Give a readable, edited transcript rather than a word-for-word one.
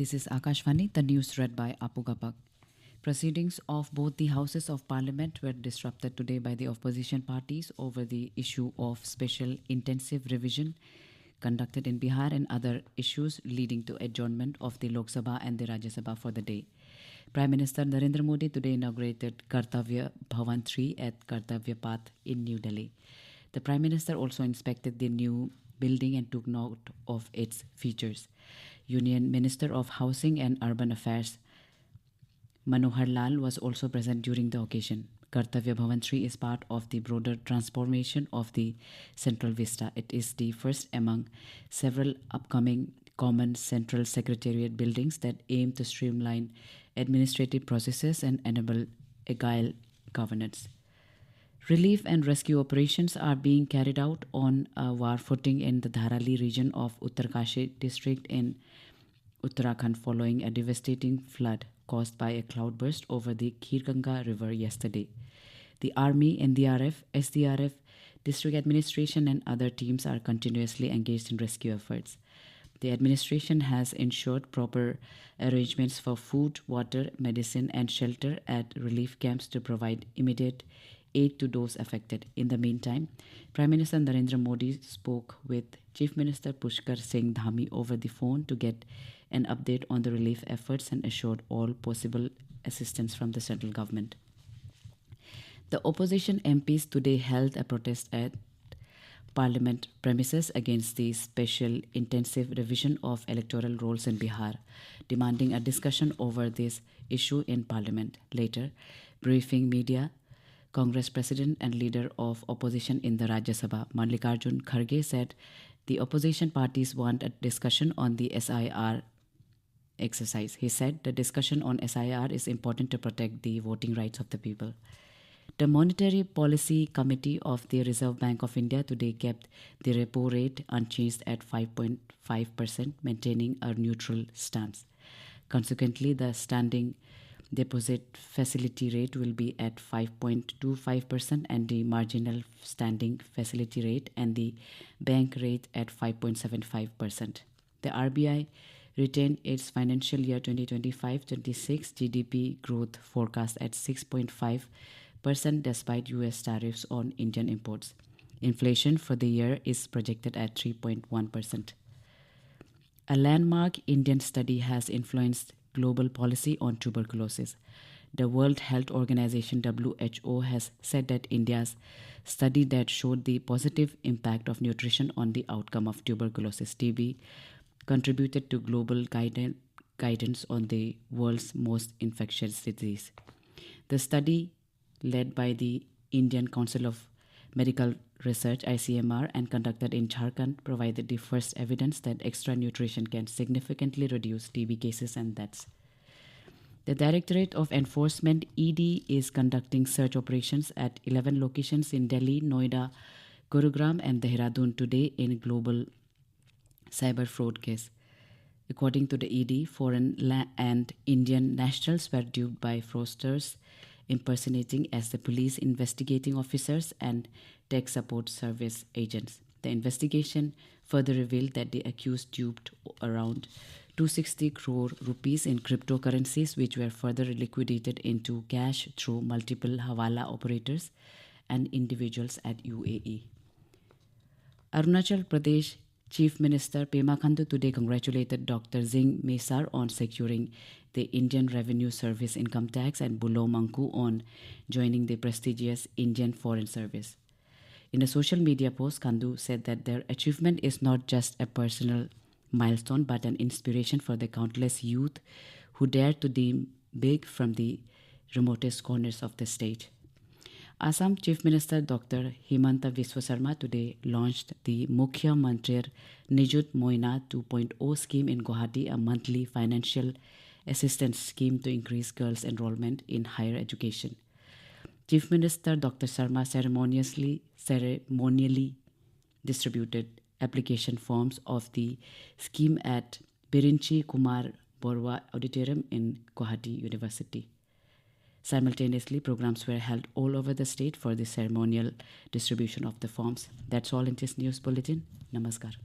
This is Akashvani, the news read by Apu Gapak. Proceedings of both the Houses of Parliament were disrupted today by the opposition parties over the issue of special intensive revision conducted in Bihar and other issues leading to adjournment of the Lok Sabha and the Rajya Sabha for the day. Prime Minister Narendra Modi today inaugurated Kartavya Bhavan 3 at Kartavya Path in New Delhi. The Prime Minister also inspected the new building and took note of its features. Union Minister of Housing and Urban Affairs Manohar Lal was also present during the occasion. Kartavya Bhavan 3 is part of the broader transformation of the Central Vista. It is the first among several upcoming common central secretariat buildings that aim to streamline administrative processes and enable agile governance. Relief and rescue operations are being carried out on a war footing in the Dharali region of Uttarkashi district in Uttarakhand following a devastating flood caused by a cloudburst over the Khirganga River yesterday. The Army, NDRF, SDRF, District Administration and other teams are continuously engaged in rescue efforts. The administration has ensured proper arrangements for food, water, medicine and shelter at relief camps to provide immediate aid to those affected. In the meantime, Prime Minister Narendra Modi spoke with Chief Minister Pushkar Singh Dhami over the phone to get an update on the relief efforts and assured all possible assistance from the central government. The opposition MPs today held a protest at Parliament premises against the special intensive revision of electoral rolls in Bihar, demanding a discussion over this issue in Parliament. Later, briefing media, Congress President and Leader of Opposition in the Rajya Sabha, Mallikarjun Kharge, said the opposition parties want a discussion on the SIR exercise. He said the discussion on SIR is important to protect the voting rights of the people. The Monetary Policy Committee of the Reserve Bank of India today kept the repo rate unchanged at 5.5%, maintaining a neutral stance. Consequently, the standing deposit facility rate will be at 5.25% and the marginal standing facility rate and the bank rate at 5.75%. The RBI retained its financial year 2025-26 GDP growth forecast at 6.5% despite US tariffs on Indian imports. Inflation for the year is projected at 3.1%. A landmark Indian study has influenced global policy on tuberculosis. The World Health Organization WHO has said that India's study that showed the positive impact of nutrition on the outcome of tuberculosis TB contributed to global guidance on the world's most infectious disease. The study, led by the Indian Council of Medical Research ICMR and conducted in Jharkhand, provided the first evidence that extra nutrition can significantly reduce TB cases and deaths. The Directorate of Enforcement ED is conducting search operations at 11 locations in Delhi, Noida, Gurugram and Dehradun today in a global cyber fraud case. According to the ED, foreign and Indian nationals were duped by fraudsters impersonating as the police investigating officers and tech support service agents. The investigation further revealed that the accused duped around 260 crore rupees in cryptocurrencies, which were further liquidated into cash through multiple Hawala operators and individuals at UAE. Arunachal Pradesh Chief Minister Pema Khandu today congratulated Dr. Zing Mesar on securing the Indian Revenue Service income tax and Bulo Manku on joining the prestigious Indian Foreign Service. In a social media post, Khandu said that their achievement is not just a personal milestone but an inspiration for the countless youth who dare to dream big from the remotest corners of the state. Assam Chief Minister Dr. Himanta Biswa Sarma today launched the Mukhya Mantri Nijut Moina 2.0 scheme in Guwahati, a monthly financial assistance scheme to increase girls' enrollment in higher education. Chief Minister Dr. Sarma ceremoniously distributed application forms of the scheme at Birinchi Kumar Borwa Auditorium in Guwahati University. Simultaneously, programs were held all over the state for the ceremonial distribution of the forms. That's all in this news bulletin. Namaskar.